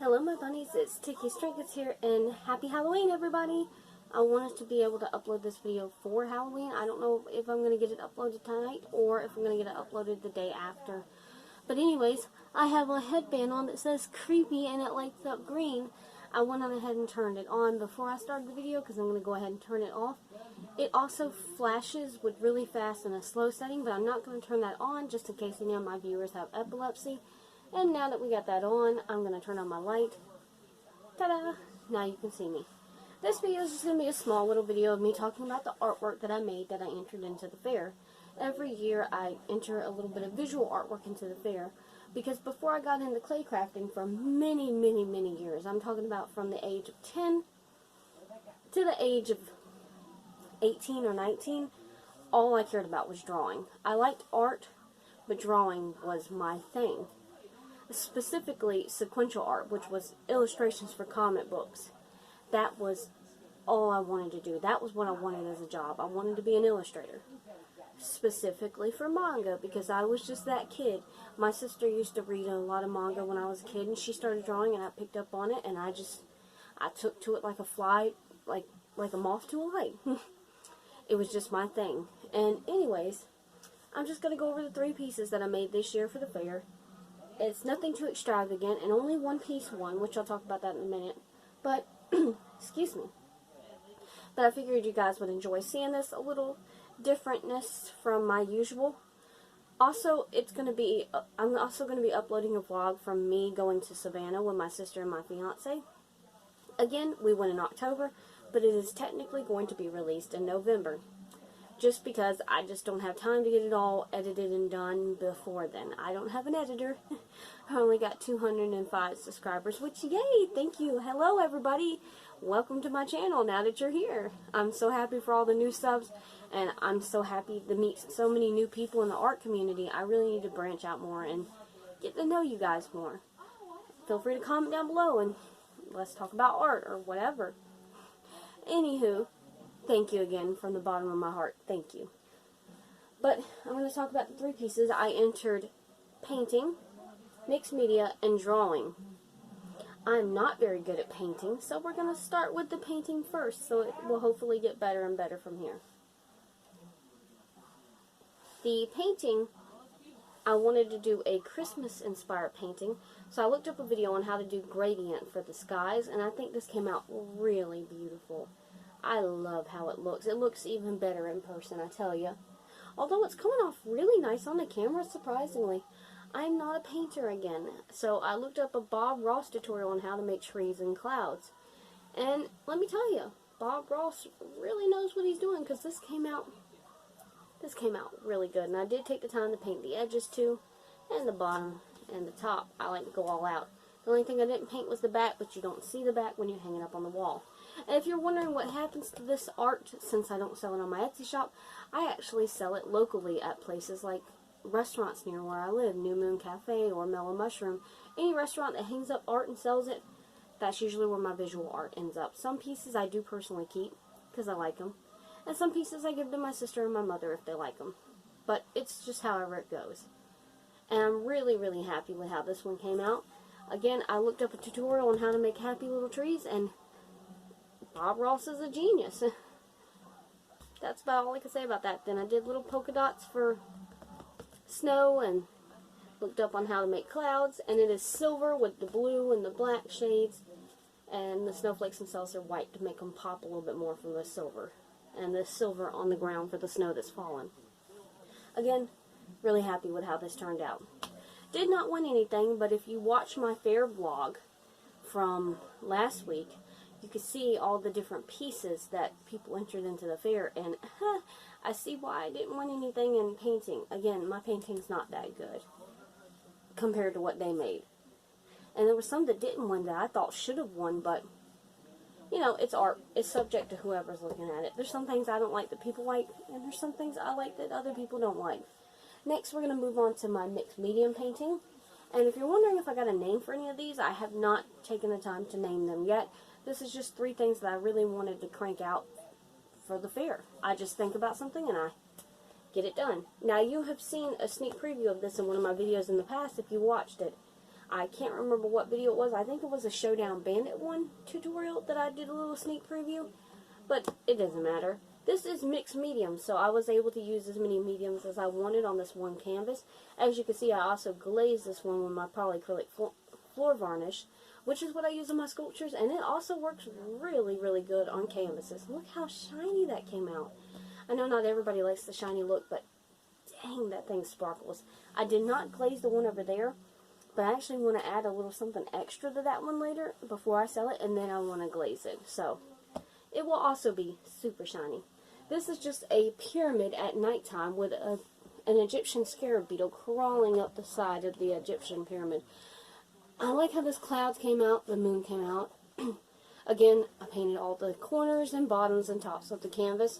Hello my bunnies, it's Tiki Strickets here, and happy Halloween everybody! I wanted to be able to upload this video for Halloween. I don't know if I'm going to get it uploaded tonight or if I'm going to get it uploaded the day after. But anyways, I have a headband on that says creepy and it lights up green. I went on ahead and turned it on before I started the video because I'm going to go ahead and turn it off. It also flashes with really fast and a slow setting, but I'm not going to turn that on just in case any of my viewers have epilepsy. And now that we got that on, I'm going to turn on my light. Ta-da! Now you can see me. This video is just going to be a small little video of me talking about the artwork that I made that I entered into the fair. Every year I enter a little bit of visual artwork into the fair because before I got into clay crafting for many, many, many years, I'm talking about from the age of 10 to the age of 18 or 19, all I cared about was drawing. I liked art, but drawing was my thing. Specifically sequential art, which was illustrations for comic books. That was all I wanted to do. That was what I wanted as a job. I wanted to be an illustrator. Specifically for manga, because I was just that kid. My sister used to read a lot of manga when I was a kid, and she started drawing, and I picked up on it, and I took to it like a fly, like a moth to a light. It was just my thing. And anyways, I'm just going to go over the 3 pieces that I made this year for the fair. It's nothing too extravagant, and only one piece won, which I'll talk about that in a minute. But, excuse me. But I figured you guys would enjoy seeing this, a little differentness from my usual. Also, I'm also going to be uploading a vlog from me going to Savannah with my sister and my fiance. Again, we went in October, but it is technically going to be released in November. Just because I just don't have time to get it all edited and done before then. I don't have an editor. I only got 205 subscribers, which, yay, thank you. Hello, everybody. Welcome to my channel now that you're here. I'm so happy for all the new subs, and I'm so happy to meet so many new people in the art community. I really need to branch out more and get to know you guys more. Feel free to comment down below, and let's talk about art or whatever. Anywho, thank you again from the bottom of my heart. Thank you. But I'm going to talk about the 3 pieces. I entered painting, mixed media, and drawing. I'm not very good at painting, so we're going to start with the painting first, so it will hopefully get better and better from here. The painting, I wanted to do a Christmas-inspired painting, so I looked up a video on how to do gradient for the skies, and I think this came out really beautiful. I love how it looks. It looks even better in person, I tell you. Although it's coming off really nice on the camera, surprisingly. I'm not a painter again, so I looked up a Bob Ross tutorial on how to make trees and clouds. And let me tell you, Bob Ross really knows what he's doing, because this came out really good. And I did take the time to paint the edges too, and the bottom and the top. I like to go all out. The only thing I didn't paint was the back, but you don't see the back when you're hanging up on the wall. And if you're wondering what happens to this art, since I don't sell it on my Etsy shop, I actually sell it locally at places like restaurants near where I live, New Moon Cafe or Mellow Mushroom. Any restaurant that hangs up art and sells it, that's usually where my visual art ends up. Some pieces I do personally keep because I like them, and some pieces I give to my sister and my mother if they like them. But it's just however it goes. And I'm really, really happy with how this one came out. Again, I looked up a tutorial on how to make happy little trees, and Bob Ross is a genius. That's about all I can say about that. Then I did little polka dots for snow and looked up on how to make clouds, and it is silver with the blue and the black shades, and the snowflakes themselves are white to make them pop a little bit more from the silver, and the silver on the ground for the snow that's fallen. Again, really happy with how this turned out. Did not win anything, but if you watch my fair vlog from last week, you can see all the different pieces that people entered into the fair, and I see why I didn't win anything in painting. Again, my painting's not that good compared to what they made. And there were some that didn't win that I thought should have won, but, you know, it's art. It's subject to whoever's looking at it. There's some things I don't like that people like, and there's some things I like that other people don't like. Next, we're going to move on to my mixed medium painting. And if you're wondering if I got a name for any of these, I have not taken the time to name them yet. This is just 3 things that I really wanted to crank out for the fair. I just think about something and I get it done. Now, you have seen a sneak preview of this in one of my videos in the past if you watched it. I can't remember what video it was. I think it was a Showdown Bandit one tutorial that I did a little sneak preview. But it doesn't matter. This is mixed medium, so I was able to use as many mediums as I wanted on this one canvas. As you can see, I also glazed this one with my polyacrylic floor varnish, which is what I use in my sculptures, and it also works really, really good on canvases. Look how shiny that came out. I know not everybody likes the shiny look, but dang, that thing sparkles. I did not glaze the one over there, but I actually want to add a little something extra to that one later before I sell it, and then I want to glaze it. So it will also be super shiny. This is just a pyramid at nighttime with an Egyptian scarab beetle crawling up the side of the Egyptian pyramid. I like how this cloud came out, the moon came out. Again, I painted all the corners and bottoms and tops of the canvas.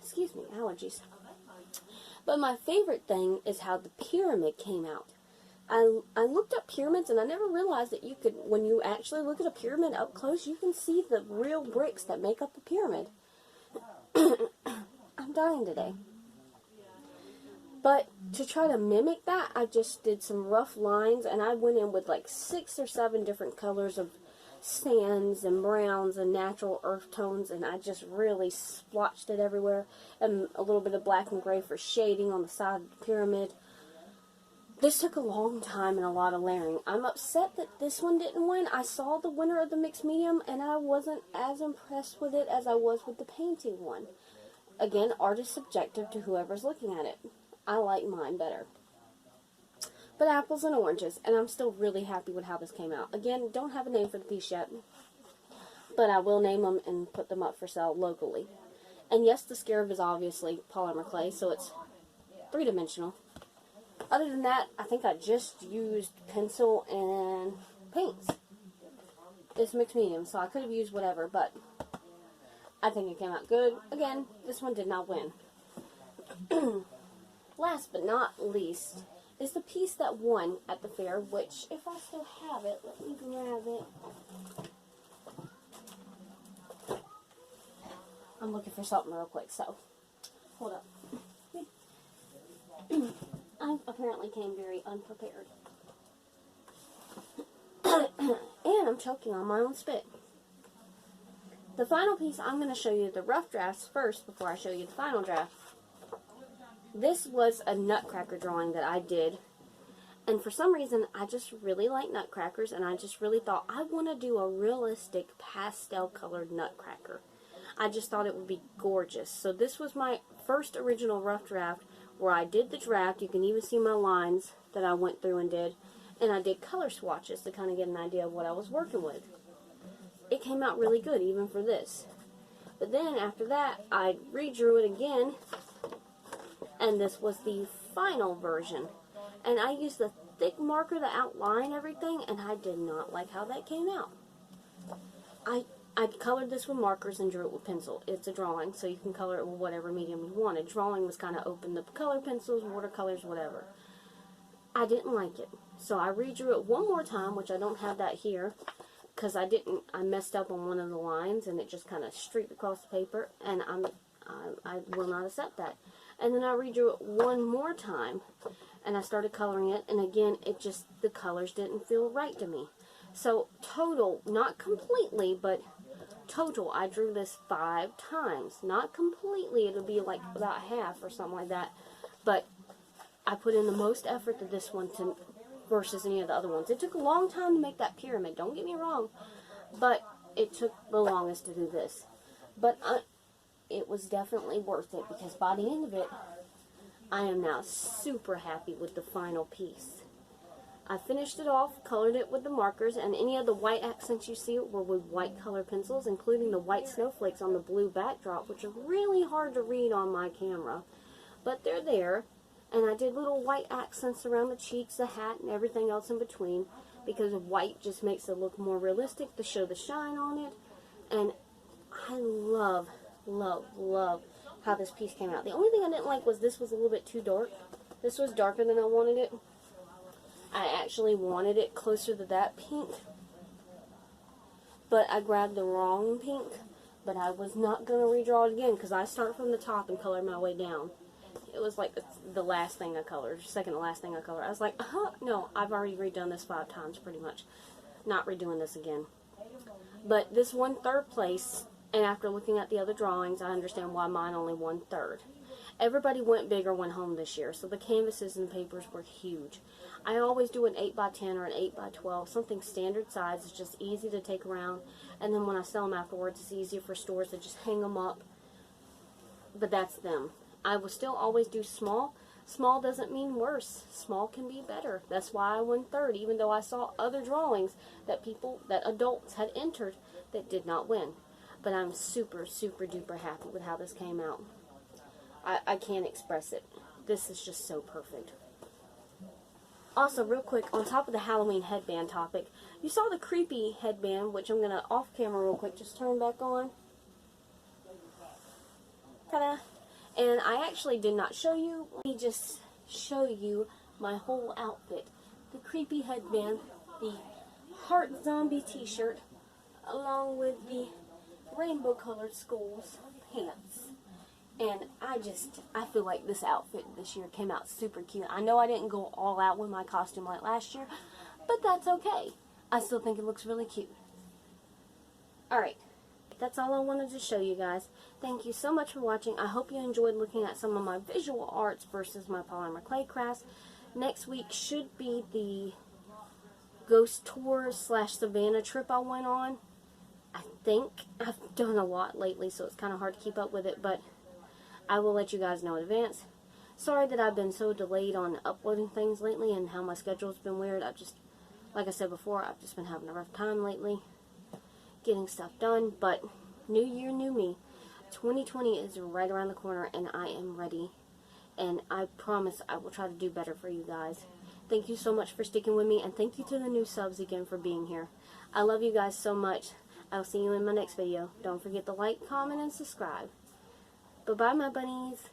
Excuse me, allergies. But my favorite thing is how the pyramid came out. I looked up pyramids, and I never realized that you could, when you actually look at a pyramid up close, you can see the real bricks that make up the pyramid. I'm dying today. But to try to mimic that, I just did some rough lines, and I went in with like 6 or 7 different colors of sands and browns and natural earth tones, and I just really splotched it everywhere, and a little bit of black and gray for shading on the side of the pyramid. This took a long time and a lot of layering. I'm upset that this one didn't win. I saw the winner of the mixed medium, and I wasn't as impressed with it as I was with the painting one. Again, art is subjective to whoever's looking at it. I like mine better. But apples and oranges, and I'm still really happy with how this came out. Again, don't have a name for the piece yet, but I will name them and put them up for sale locally. And yes, the scarab is obviously polymer clay, so it's 3-dimensional. Other than that, I think I just used pencil and paints. It's mixed medium, so I could have used whatever, but I think it came out good. Again, this one did not win. Last but not least is the piece that won at the fair, which, if I still have it, let me grab it. I'm looking for something real quick, so hold up. I apparently came very unprepared. And I'm choking on my own spit. The final piece, I'm going to show you the rough drafts first before I show you the final draft. This was a nutcracker drawing that I did. And for some reason, I just really like nutcrackers, and I just really thought, I want to do a realistic pastel-colored nutcracker. I just thought it would be gorgeous. So this was my first original rough draft, where I did the draft. You can even see my lines that I went through and did. And I did color swatches to kind of get an idea of what I was working with. It came out really good, even for this. But then, after that, I redrew it again. And this was the final version. And I used a thick marker to outline everything, and I did not like how that came out. I colored this with markers and drew it with pencil. It's a drawing, so you can color it with whatever medium you wanted. Drawing was kind of open to color pencils, watercolors, whatever. I didn't like it. So I redrew it one more time, which I don't have that here, because I messed up on one of the lines, and it just kind of streaked across the paper, and I will not accept that. And then I redrew it one more time, and I started coloring it, and again, the colors didn't feel right to me. So total, not completely, but total, I drew this 5 times. Not completely, it'll be like about half or something like that. But I put in the most effort to this one versus any of the other ones. It took a long time to make that pyramid, don't get me wrong. But it took the longest to do this. But it was definitely worth it, because by the end of it, I am now super happy with the final piece. I finished it off, colored it with the markers, and any of the white accents you see were with white color pencils, including the white snowflakes on the blue backdrop, which are really hard to read on my camera. But they're there, and I did little white accents around the cheeks, the hat, and everything else in between, because white just makes it look more realistic to show the shine on it. And I love, love, love how this piece came out. The only thing I didn't like was this was a little bit too dark. This was darker than I wanted it. I actually wanted it closer to that pink, but I grabbed the wrong pink. But I was not going to redraw it again, because I start from the top and color my way down. it was like the last thing I colored, second to last thing I colored. I was like, no, I've already redone this 5 times pretty much. Not redoing this again. But this won 3rd place, and after looking at the other drawings, I understand why mine only won 3rd. Everybody went big or went home this year, so the canvases and papers were huge. I always do an 8x10 or an 8x12, something standard size. It's just easy to take around, and then when I sell them afterwards, it's easier for stores to just hang them up. But that's them. I will still always do small. Small doesn't mean worse. Small can be better. That's why I won 3rd, even though I saw other drawings that adults had entered that did not win. But I'm super, super duper happy with how this came out. I can't express it. This is just so perfect. Also, real quick, on top of the Halloween headband topic, you saw the creepy headband, which I'm going to, off camera real quick, just turn back on. Ta-da! And I actually did not show you. Let me just show you my whole outfit. The creepy headband, the Heart Zombie t-shirt, along with the rainbow colored skulls pants. And I feel like this outfit this year came out super cute. I know I didn't go all out with my costume like last year, but that's okay. I still think it looks really cute. Alright, that's all I wanted to show you guys. Thank you so much for watching. I hope you enjoyed looking at some of my visual arts versus my polymer clay crafts. Next week should be the ghost tour / Savannah trip I went on. I think I've done a lot lately, so it's kind of hard to keep up with it, but I will let you guys know in advance. Sorry that I've been so delayed on uploading things lately and how my schedule's been weird. Like I said before, I've just been having a rough time lately getting stuff done, but new year, new me. 2020 is right around the corner, and I am ready, and I promise I will try to do better for you guys. Thank you so much for sticking with me, and thank you to the new subs again for being here. I love you guys so much. I'll see you in my next video. Don't forget to like, comment, and subscribe. Bye-bye, my bunnies.